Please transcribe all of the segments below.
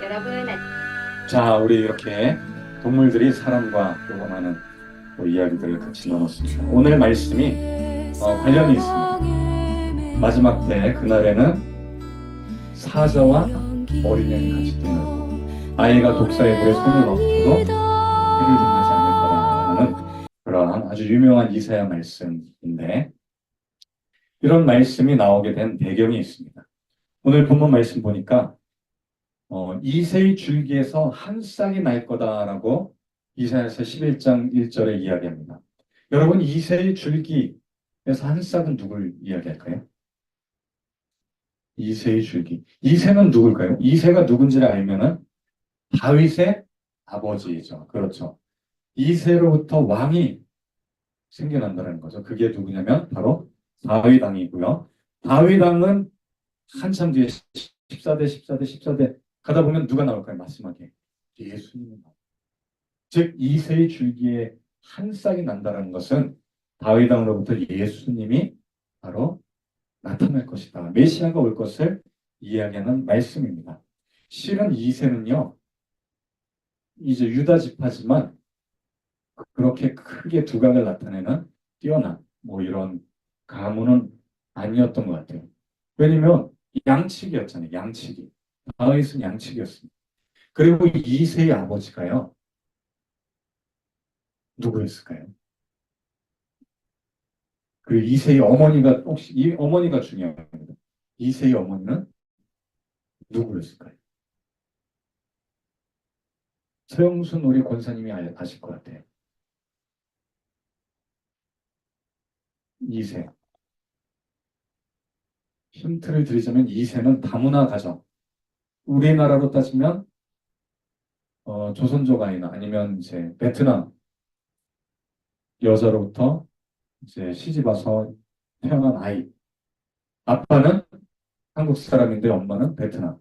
여러분, 자, 우리 이렇게 동물들이 사람과 교감하는 이야기들을 같이 나눴습니다. 오늘 말씀이 관련이 있습니다. 마지막 때 그날에는 사자와 어린 양이 같이 뛰는 아이가 독사의 물에 손을 얹고도 해를 등하지 않을 거라는 그러한 아주 유명한 이사야 말씀인데 이런 말씀이 나오게 된 배경이 있습니다. 오늘 본문 말씀 보니까 이새의 줄기에서 한 싹이 날 거다라고 이사야서 11장 1절에 이야기합니다. 여러분, 이새의 줄기에서 한 싹은 누굴 이야기할까요? 이새의 줄기. 이새는 누굴까요? 이새가 누군지를 알면은 다윗의 아버지이죠. 그렇죠. 이새로부터 왕이 생겨난다는 거죠. 그게 누구냐면 바로 다윗 왕이고요. 다윗 왕은 한참 뒤에 14대, 14대, 14대 가다 보면 누가 나올까요? 마지막에 예수님이 나옵니다. 즉 이새의 줄기에 한 싹이 난다는 것은 다윗 왕으로부터 예수님이 바로 나타날 것이다. 메시아가 올 것을 이야기하는 말씀입니다. 실은 이새는요, 이제 유다 지파지만 그렇게 크게 두각을 나타내는 뛰어난 이런 가문은 아니었던 것 같아요. 왜냐면 양측이었잖아요. 양측이. 다윗은 양측이었습니다. 그리고 이새의 아버지가요. 누구였을까요? 그리고 이세의 어머니가 혹시 이 어머니가 중요합니다. 이세의 어머니는 누구였을까요? 서영순 우리 권사님이 아실 것 같아요. 이세. 힌트를 드리자면 이세는 다문화 가정. 우리나라로 따지면 조선족 아이나 아니면 이제 베트남 여자로부터 이제 시집 와서 태어난 아이. 아빠는 한국 사람인데 엄마는 베트남.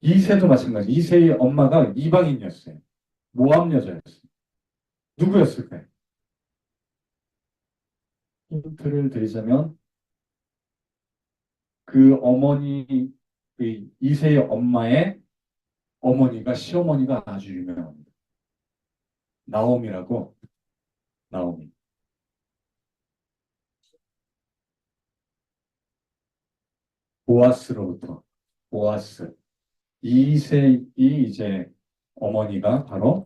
이세도 마찬가지. 이세의 엄마가 이방인이었어요. 모함 여자였어요. 누구였을까요? 힌트를 드리자면 그 어머니, 그 이세의 엄마의 어머니가 시어머니가 아주 유명합니다. 나오미라고, 나오미. 보아스로부터, 보아스. 이세의 이제 어머니가 바로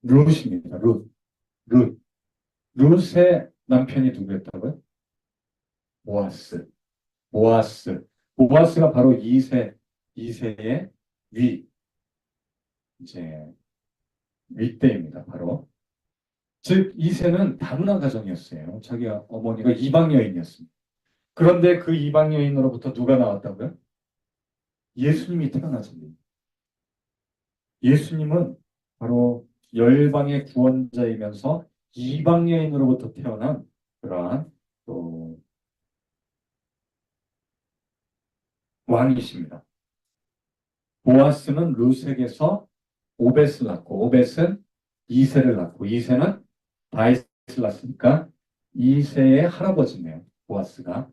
룻입니다. 룻, 룻. 룻의 남편이 누구였다고요? 보아스, 보아스. 보아스가 바로 이세의 위, 이제 윗대입니다. 바로. 즉, 이세는 다문화 가정이었어요. 자기 어머니가 이방 여인이었습니다. 그런데 그 이방 여인으로부터 누가 나왔다고요? 예수님이 태어나십니다. 예수님은 바로 열방의 구원자이면서 이방 여인으로부터 태어난 그러한 또 왕이십니다. 보아스는 룻에게서 오벳을 낳고 오벳은 이세를 낳고 이세는 다윗을 낳았으니까 이세의 할아버지네요. 보아스가.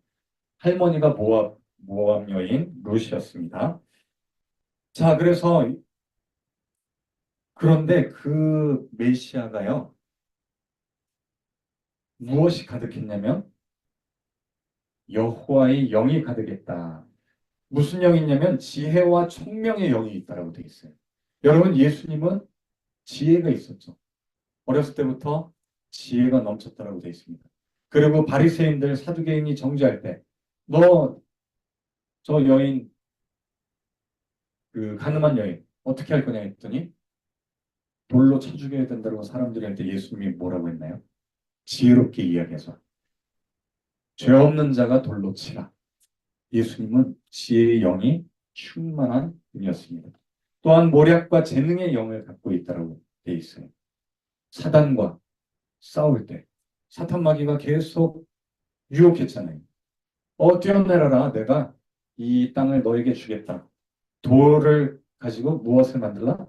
할머니가 모압 여인 룻이었습니다. 자, 그런데 그 메시아가요, 무엇이 가득했냐면, 여호와의 영이 가득했다. 무슨 영이 있냐면, 지혜와 총명의 영이 있다라고 되어 있어요. 여러분, 예수님은 지혜가 있었죠. 어렸을 때부터 지혜가 넘쳤다라고 되어 있습니다. 그리고 바리새인들, 사두개인이 정죄할 때, 너, 저 여인, 그 가늠한 여인, 어떻게 할 거냐 했더니, 돌로 쳐 죽여야 된다고 사람들이 할 때 예수님이 뭐라고 했나요? 지혜롭게 이야기해서 죄 없는 자가 돌로 치라. 예수님은 지혜의 영이 충만한 분이었습니다. 또한 모략과 재능의 영을 갖고 있다고 돼 있어요. 사단과 싸울 때 사탄 마귀가 계속 유혹했잖아요. 뛰어내려라. 내가 이 땅을 너에게 주겠다. 돌을 가지고 무엇을 만들라?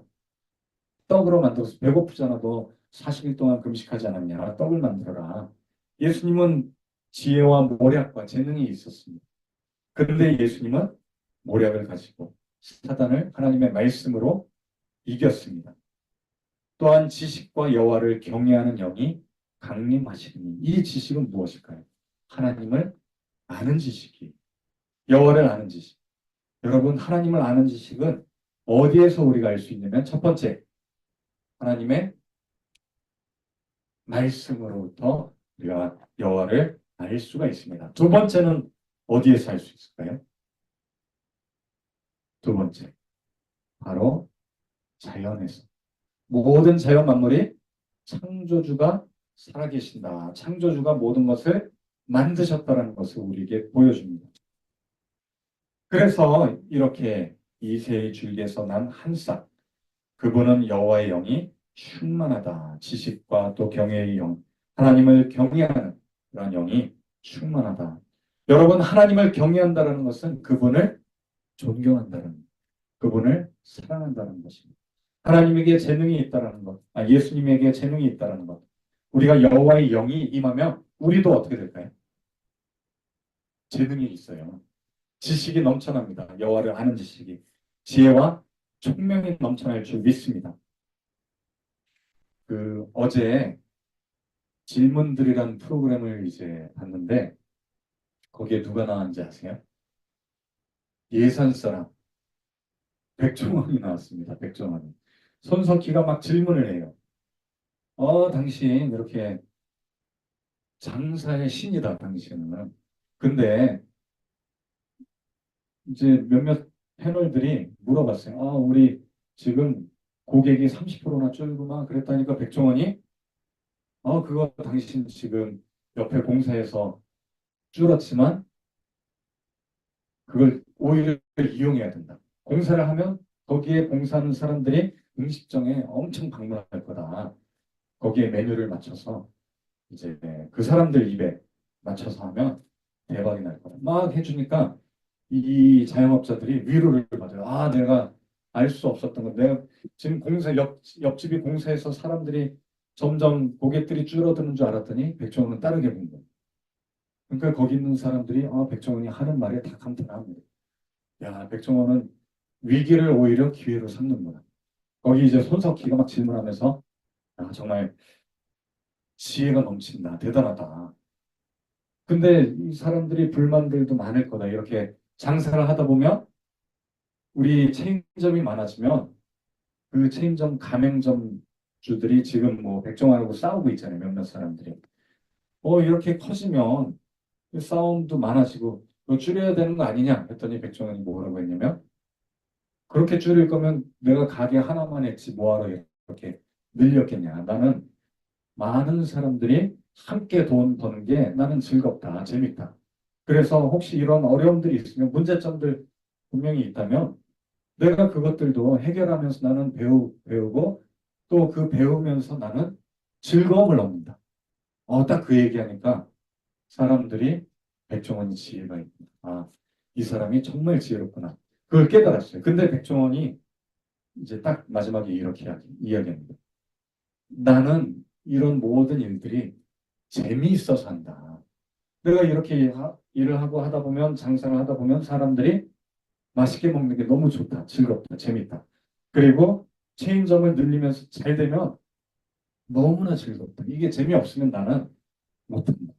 떡으로 만들어서 배고프잖아. 너 40일 동안 금식하지 않았냐. 떡을 만들어라. 예수님은 지혜와 모략과 재능이 있었습니다. 그런데 예수님은 모략을 가지고 사단을 하나님의 말씀으로 이겼습니다. 또한 지식과 여호와를 경외하는 영이 강림하시니 이 지식은 무엇일까요? 하나님을 아는 지식이 여호와를 아는 지식. 여러분 하나님을 아는 지식은 어디에서 우리가 알 수 있냐면 첫 번째 하나님의 말씀으로부터 우리가 여호와를 알 수가 있습니다. 두 번째는 어디에서 알 수 있을까요? 두 번째 바로 자연에서. 모든 자연 만물이 창조주가 살아계신다. 창조주가 모든 것을 만드셨다는 것을 우리에게 보여줍니다. 그래서 이렇게 이새의 줄기에서 난 한 싹, 그분은 여호와의 영이 충만하다. 지식과 또 경외의 영, 하나님을 경외하는 그런 영이 충만하다. 여러분 하나님을 경외한다는 것은 그분을 존경한다는, 그분을 사랑한다는 것입니다. 하나님에게 재능이 있다는 것, 예수님에게 재능이 있다는 것. 우리가 여호와의 영이 임하면 우리도 어떻게 될까요? 재능이 있어요. 지식이 넘쳐납니다. 여호와를 아는 지식이. 지혜와 총명이 넘쳐날 줄 믿습니다. 어제 질문들이라는 프로그램을 이제 봤는데 거기에 누가 나왔는지 아세요? 예산 사람 백종원이 나왔습니다. 백종원이. 손석희가 막 질문을 해요. 당신 이렇게 장사의 신이다, 당신은. 근데 이제 몇몇 패널들이 물어봤어요. 우리 지금 고객이 30%나 줄구나 그랬다니까 백종원이 그거 당신 지금 옆에 공사에서 줄었지만 그걸 오히려 이용해야 된다. 공사를 하면 거기에 공사하는 사람들이 음식점에 엄청 방문할 거다. 거기에 메뉴를 맞춰서 이제 그 사람들 입에 맞춰서 하면 대박이 날 거다. 막 해주니까 이 자영업자들이 위로를 받아요. 내가 알 수 없었던 건 내가 지금 옆집이 공사해서 사람들이 점점 고객들이 줄어드는 줄 알았더니 백종원은 따르게 본 거예요. 그러니까 거기 있는 사람들이 백종원이 하는 말에 다 감탄합니다. 야, 백종원은 위기를 오히려 기회로 삼는구나. 거기 이제 손석희가 막 질문하면서 정말 지혜가 넘친다. 대단하다. 근데 이 사람들이 불만들도 많을 거다. 이렇게 장사를 하다 보면 우리 체인점이 많아지면 그 체인점 가맹점 주들이 지금 뭐 백종원하고 싸우고 있잖아요. 몇몇 사람들이. 이렇게 커지면 싸움도 많아지고 이거 줄여야 되는 거 아니냐 했더니 백종원이 뭐라고 했냐면 그렇게 줄일 거면 내가 가게 하나만 했지 뭐하러 이렇게 늘렸겠냐. 나는 많은 사람들이 함께 돈 버는 게 나는 즐겁다. 재밌다. 그래서 혹시 이런 어려움들이 있으면 문제점들 분명히 있다면 내가 그것들도 해결하면서 나는 배우고 또 그 배우면서 나는 즐거움을 얻는다. 딱 그 얘기하니까 사람들이 백종원이 지혜가 있구나. 이 사람이 정말 지혜롭구나. 그걸 깨달았어요. 근데 백종원이 이제 딱 마지막에 이렇게 이야기합니다. 나는 이런 모든 일들이 재미있어서 한다. 내가 이렇게 일을 하고 하다 보면 장사를 하다 보면 사람들이 맛있게 먹는 게 너무 좋다. 즐겁다. 재밌다. 그리고 체인점을 늘리면서 잘 되면 너무나 즐겁다. 이게 재미없으면 나는 못한다.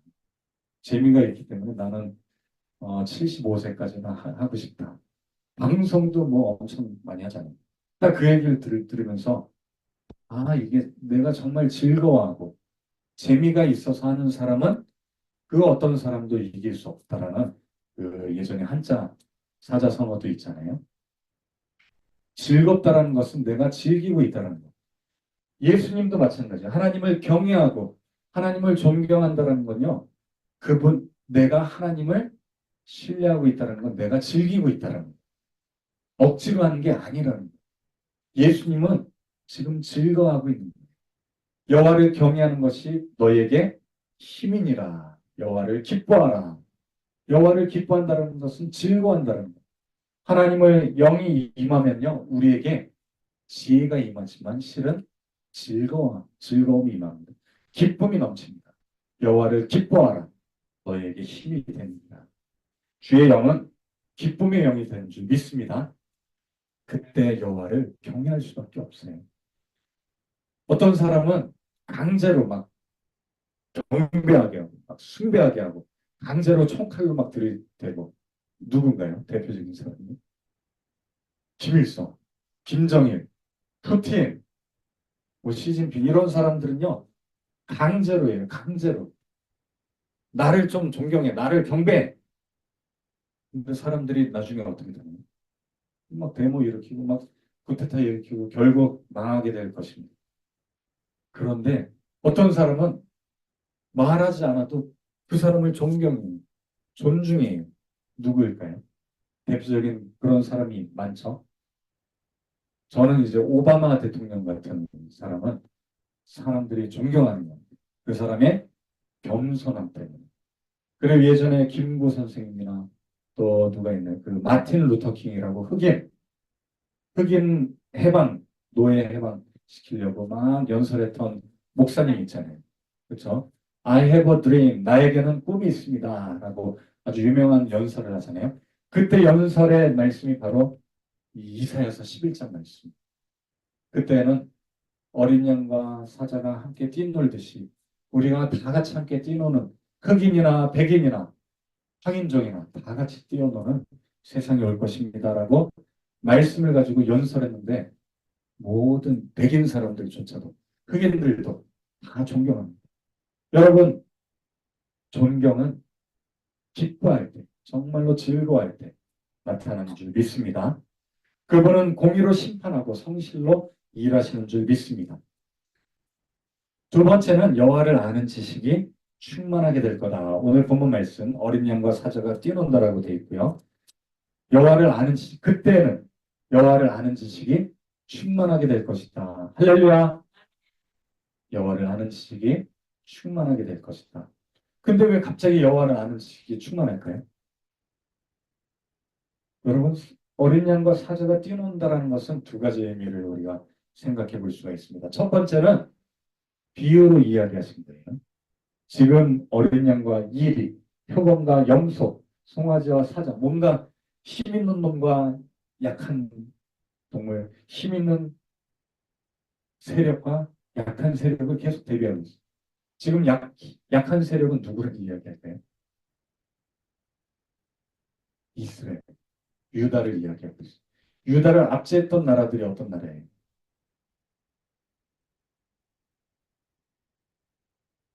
재미가 있기 때문에 나는 75세까지나 하고 싶다. 방송도 뭐 엄청 많이 하잖아요. 딱 그 얘기를 들으면서 이게 내가 정말 즐거워하고 재미가 있어서 하는 사람은 그 어떤 사람도 이길 수 없다라는 그 예전에 한자 사자성어도 있잖아요. 즐겁다라는 것은 내가 즐기고 있다는 것. 예수님도 마찬가지예요. 하나님을 경외하고 하나님을 존경한다는 건요. 내가 하나님을 신뢰하고 있다는 건 내가 즐기고 있다는 것. 억지로 하는 게 아니라는 것. 예수님은 지금 즐거워하고 있는 거예요. 여호와를 경외하는 것이 너에게 힘이니라. 여호와를 기뻐하라. 여호와를 기뻐한다는 것은 즐거워한다는 것. 하나님을 영이 임하면요. 우리에게 지혜가 임하지만 실은 즐거움이 임합니다. 기쁨이 넘칩니다. 여호와를 기뻐하라. 너에게 힘이 됩니다. 주의 영은 기쁨의 영이 되는 줄 믿습니다. 그때 여호와를 경외할 수밖에 없어요. 어떤 사람은 강제로 막 경배하게 하고 막 숭배하게 하고 강제로 총칼로 막 들이대고 누군가요? 대표적인 사람이 김일성, 김정일, 푸틴, 뭐 시진핑 이런 사람들은요 강제로 해요. 강제로 나를 좀 존경해, 나를 경배해. 근데 사람들이 나중에 어떻게 되나요? 막 데모 일으키고 막 쿠데타 일으키고 결국 망하게 될 것입니다. 그런데 어떤 사람은 말하지 않아도 그 사람을 존경해요. 존중해요. 누구일까요? 대표적인 그런 사람이 많죠. 저는 이제 오바마 대통령 같은 사람은 사람들이 존경하는 겁니다. 그 사람의 겸손함 때문에. 그리고 예전에 김구 선생님이나 또 누가 있나요? 그 마틴 루터 킹이라고 흑인 해방, 노예 해방 시키려고 막 연설했던 목사님 있잖아요. 그렇죠? I have a dream. 나에게는 꿈이 있습니다. 라고 아주 유명한 연설을 하잖아요. 그때 연설의 말씀이 바로 이 이사야서 11장 말씀. 그때는 어린 양과 사자가 함께 뛰놀듯이 우리가 다 같이 함께 뛰노는 흑인이나 백인이나 황인종이나 다 같이 뛰어노는 세상이 올 것입니다라고 말씀을 가지고 연설했는데 모든 백인 사람들조차도 흑인들도 다 존경합니다. 여러분 존경은 기뻐할 때 정말로 즐거워할 때 나타나는 줄 믿습니다. 그분은 공의로 심판하고 성실로 일하시는 줄 믿습니다. 두 번째는 여호와를 아는 지식이 충만하게 될 거다. 오늘 본문 말씀 어린 양과 사자가 뛰논다라고 되어 있고요. 여호와를 아는 지식, 그때는 여호와를 아는 지식이 충만하게 될 것이다. 할렐루야. 여호와를 아는 지식이 충만하게 될 것이다. 근데 왜 갑자기 여호와를 아는 지식이 충만할까요? 여러분, 어린 양과 사자가 뛰논다라는 것은 두 가지 의미를 우리가 생각해 볼 수가 있습니다. 첫 번째는 비유로 이야기하신 거예요. 지금 어린 양과 이리, 표범과 염소, 송아지와 사자, 뭔가 힘 있는 놈과 약한 동물, 힘 있는 세력과 약한 세력을 계속 대비하고 있어요. 지금 약한 세력은 누구를 이야기할까요? 이스라엘, 유다를 이야기하고 있어요. 유다를 압제했던 나라들이 어떤 나라예요?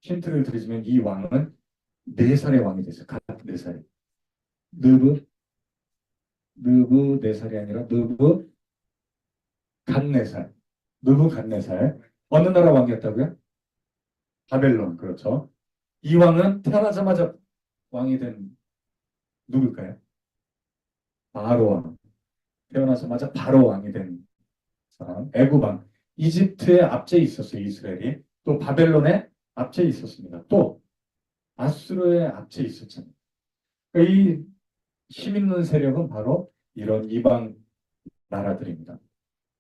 힌트를 드리자면 이 왕은 4살의 왕이 됐어요. 갓 4살. 느브, 느브 4살이 아니라 느브 갓 4살. 느브 갓 4살. 어느 나라 왕이었다고요? 바벨론, 그렇죠. 이 왕은 태어나자마자 왕이 된 누굴까요? 바로 왕. 태어나자마자 바로 왕이 된 사람. 애굽 왕. 이집트에 압제에 있었어요, 이스라엘이. 또 바벨론에 압제에 있었습니다. 또 아수르에 압제에 있었잖아요. 그러니까 이 힘 있는 세력은 바로 이런 이방 나라들입니다.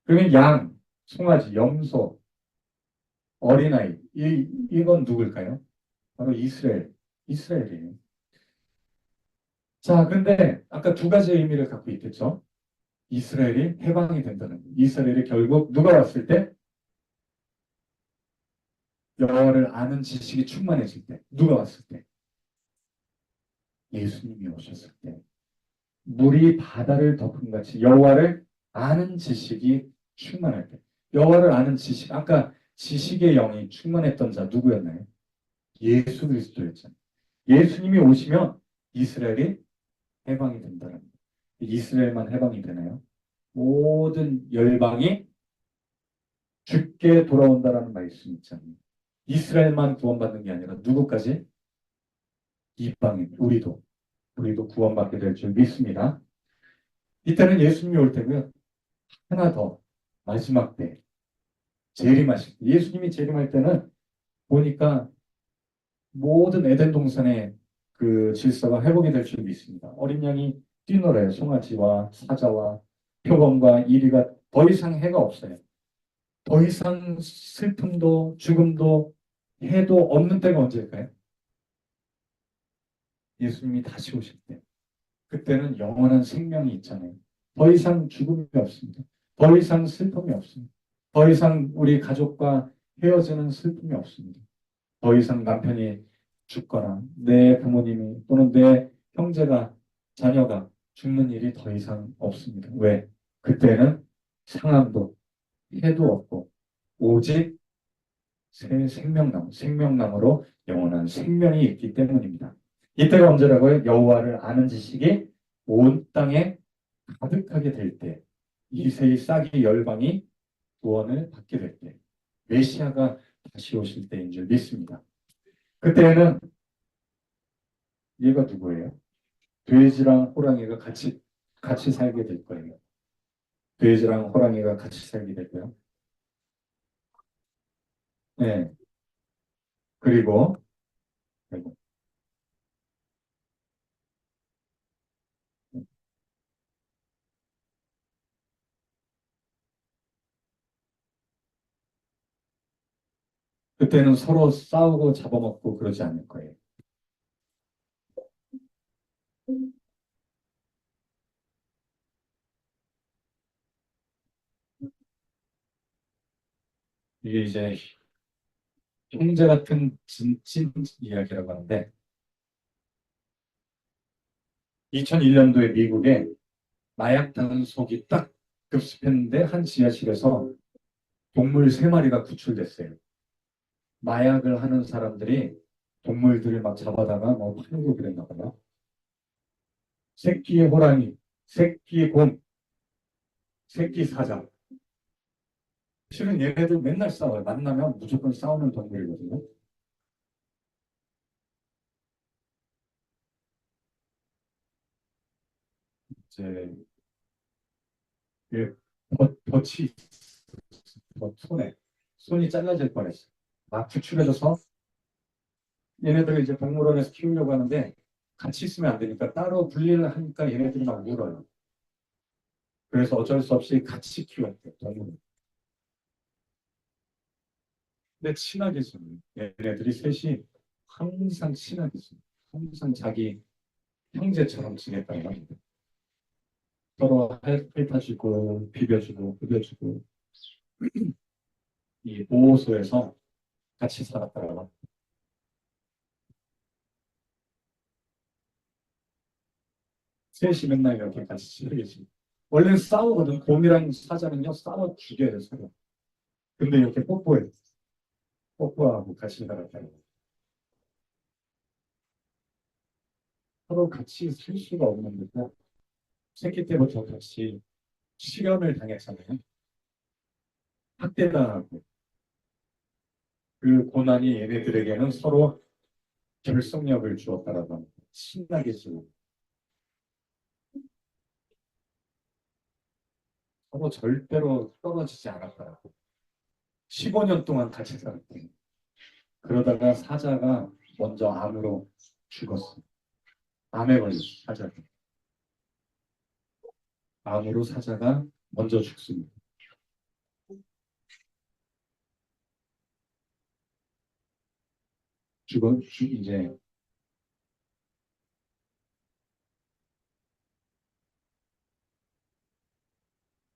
그러면 양, 송아지, 염소, 어린아이, 이건 누굴까요? 바로 이스라엘이에요. 자, 근데 아까 두 가지 의미를 갖고 있겠죠? 이스라엘이 해방이 된다는 거예요. 이스라엘이 결국 누가 왔을 때? 여호와를 아는 지식이 충만해질 때. 누가 왔을 때? 예수님이 오셨을 때. 물이 바다를 덮은 같이 여호와를 아는 지식이 충만할 때. 여호와를 아는 지식, 아까 지식의 영이 충만했던 자 누구였나요? 예수 그리스도였잖아요. 예수님이 오시면 이스라엘이 해방이 된다는 거예요. 이스라엘만 해방이 되나요? 모든 열방이 죽게 돌아온다라는 말씀이 있잖아요. 이스라엘만 구원받는 게 아니라 누구까지? 이방인, 우리도 구원받게 될 줄 믿습니다. 이때는 예수님이 올 때고요. 하나 더, 마지막 때, 재림하실 때. 예수님이 재림할 때는 보니까 모든 에덴 동산의 그 질서가 회복이 될 줄 믿습니다. 어린 양이 뛰놀아요. 송아지와 사자와 표범과 이리가 더 이상 해가 없어요. 더 이상 슬픔도 죽음도 해도 없는 때가 언제일까요? 예수님이 다시 오실 때. 그때는 영원한 생명이 있잖아요. 더 이상 죽음이 없습니다. 더 이상 슬픔이 없습니다. 더 이상 우리 가족과 헤어지는 슬픔이 없습니다. 더 이상 남편이 죽거나 내 부모님이 또는 내 형제가 자녀가 죽는 일이 더 이상 없습니다. 왜? 그때는 상함도 해도 없고 오직 새 생명나무로 영원한 생명이 있기 때문입니다. 이때가 언제라고요? 여호와를 아는 지식이 온 땅에 가득하게 될 때, 이세의 싹이 열방이 구원을 받게 될 때, 메시아가 다시 오실 때인 줄 믿습니다. 그때는 얘가 누구예요? 돼지랑 호랑이가 같이 살게 될 거예요. 돼지랑 호랑이가 같이 살게 되고요. 네. 그리고 그때는 서로 싸우고 잡아먹고 그러지 않을 거예요. 이게 이제 형제 같은 찐 이야기라고 하는데 2001년도에 미국에 마약 단속이 딱 급습했는데 한 지하실에서 동물 3마리가 구출됐어요. 마약을 하는 사람들이 동물들을 막 잡아다가 뭐 팔고 그랬나 봐요. 새끼 호랑이, 새끼 곰, 새끼 사자. 실은 얘네들 맨날 싸워요. 만나면 무조건 싸우는 동물이거든요. 이제 그 덫이 손이 잘라질 뻔했어. 막 구출해줘서 얘네들을 이제 동물원에서 키우려고 하는데 같이 있으면 안 되니까 따로 분리를 하니까 얘네들이 막 울어요. 그래서 어쩔 수 없이 같이 키웠대, 동물. 근데 친하게 지내. 얘네들이 셋이 항상 친하게 지내. 항상 자기 형제처럼 지냈다는 겁니다. 서로 핥아주고, 비벼주고, 부벼주고, 이 보호소에서 같이 살았다고. 셋이 맨날 이렇게 같이 친하게 지내. 원래는 싸우거든. 곰이랑 사자는요, 싸워 죽여야 돼, 서로. 근데 이렇게 뽀뽀해. 뽀뽀하고 같이 살았다고. 서로 같이 살 수가 없는데, 새끼 때부터 같이 실현을 당했잖아요. 학대당하고. 그 고난이 얘네들에게는 서로 결속력을 주었다라고 합니다. 신나게 지고 서로 절대로 떨어지지 않았다라고. 15년 동안 같이 살았대. 그러다가 사자가 먼저 암으로 죽었어. 암에 걸렸어, 사자가. 암으로 사자가 먼저 죽습니다. 이제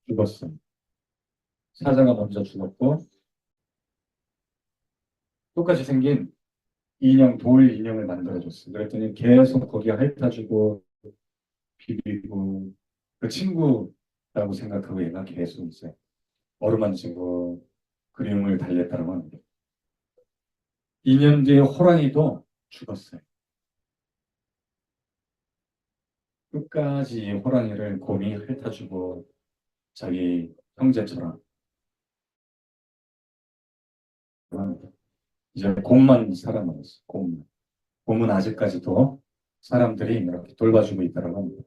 죽었어. 사자가 먼저 죽었고, 똑같이 생긴 돌 인형을 만들어줬어. 그랬더니 계속 거기에 핥아주고, 비비고, 그 친구라고 생각하고 얘가 계속 이제 어루만지고 그림을 달랬다고 합니다. 2년 뒤에 호랑이도 죽었어요. 끝까지 호랑이를 곰이 핥아주고 자기 형제처럼 합니다. 이제 곰만 살아남았어요. 곰만. 곰은 아직까지도 사람들이 이렇게 돌봐주고 있다고 합니다.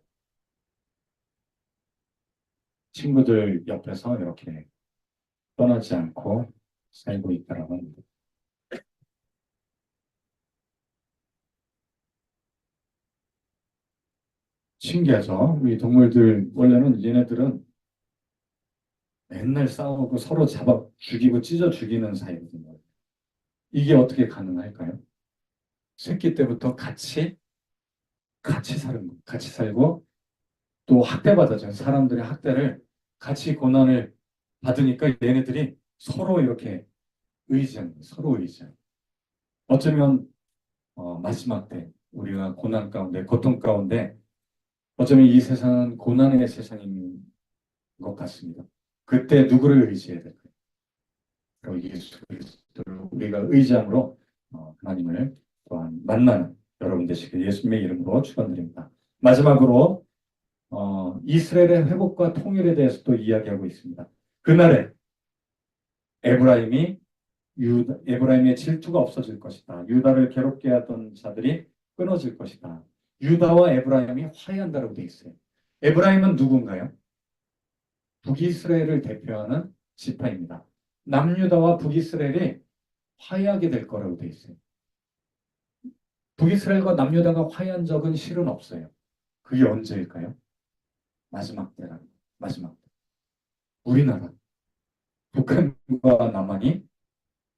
친구들 옆에서 이렇게 떠나지 않고 살고 있다고 합니다. 신기하죠? 이 동물들, 원래는 얘네들은 맨날 싸우고 서로 잡아 죽이고 찢어 죽이는 사이거든요. 이게 어떻게 가능할까요? 새끼 때부터 같이 사는 거, 같이 살고 또 학대받았잖아요. 사람들의 학대를 같이 고난을 받으니까 얘네들이 서로 이렇게 의지합니다. 서로 의지합니다. 어쩌면 마지막 때 우리가 고난 가운데, 고통 가운데 어쩌면 이 세상은 고난의 세상인 것 같습니다. 그때 누구를 의지해야 될까요? 바로 예수 그리스도를 우리가 의지함으로 하나님을 또한 만나는 여러분 되시길 예수님의 이름으로 축원드립니다. 마지막으로 이스라엘의 회복과 통일에 대해서 또 이야기하고 있습니다. 그날에 에브라임의 질투가 없어질 것이다. 유다를 괴롭게 하던 자들이 끊어질 것이다. 유다와 에브라임이 화해한다고 되어 있어요. 에브라임은 누군가요? 북이스라엘을 대표하는 지파입니다. 남유다와 북이스라엘이 화해하게 될 거라고 되어 있어요. 북이스라엘과 남유다가 화해한 적은 실은 없어요. 그게 언제일까요? 마지막 때라. 마지막 때. 우리나라, 북한과 남한이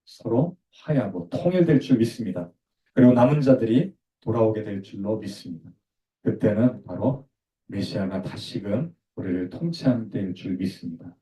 서로 화해하고 통일될 줄 믿습니다. 그리고 남은 자들이 돌아오게 될 줄로 믿습니다. 그때는 바로 메시아가 다시금 우리를 통치하는 때일 줄 믿습니다.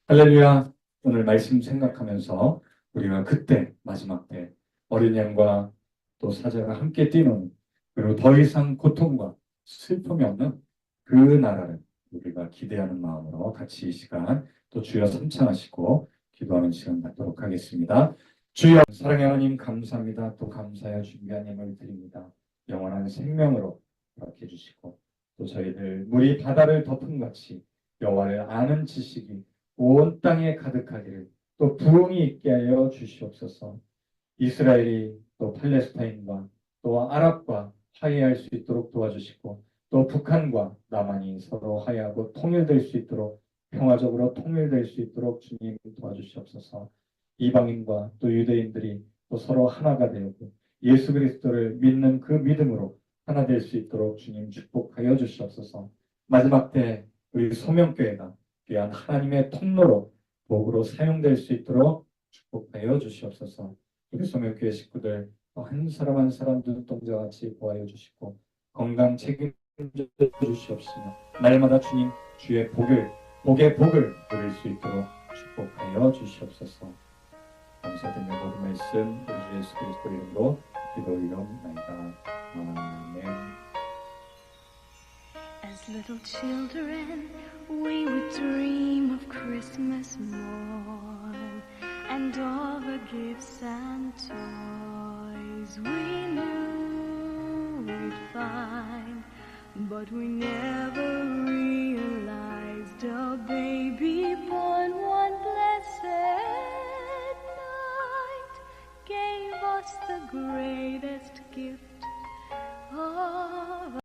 할렐루야. 오늘 말씀 생각하면서 우리가 그때 마지막 때 어린 양과 또 사자가 함께 뛰는 그리고 더 이상 고통과 슬픔이 없는 그 나라를 우리가 기대하는 마음으로 같이 이 시간 또 주여 삼창하시고 기도하는 시간 갖도록 하겠습니다. 주여 사랑의 하나님 감사합니다. 또 감사의 준비한 예물 드립니다. 영원한 생명으로 허락해 주시고 또 저희들 물이 바다를 덮은 같이 여호와를 아는 지식이 온 땅에 가득하기를 또 부흥이 있게 하여 주시옵소서. 이스라엘이 또 팔레스타인과 또 아랍과 화해할 수 있도록 도와주시고 또 북한과 남한이 서로 화해하고 통일될 수 있도록 평화적으로 통일될 수 있도록 주님 도와주시옵소서. 이방인과 또 유대인들이 또 서로 하나가 되고 예수 그리스도를 믿는 그 믿음으로 하나 될 수 있도록 주님 축복하여 주시옵소서. 마지막 때 우리 소명교회가 귀한 하나님의 통로로 도구로 사용될 수 있도록 축복하여 주시옵소서. 우리 소명교회 식구들 한 사람 한 사람 눈동자 같이 보아여 주시고 건강 책임져 주시옵시며 날마다 주님 주의 복의 복을 누릴 수 있도록 축복하여 주시옵소서. 감사드리는 모든 말씀 우리 주 예수 그리스도 이름으로 기도 올려옵나이다. 아멘. As little children, we would dream of Christmas morn and all the gifts and toys we knew we'd find, but we never realized a baby born one blessed night gave us the greatest gift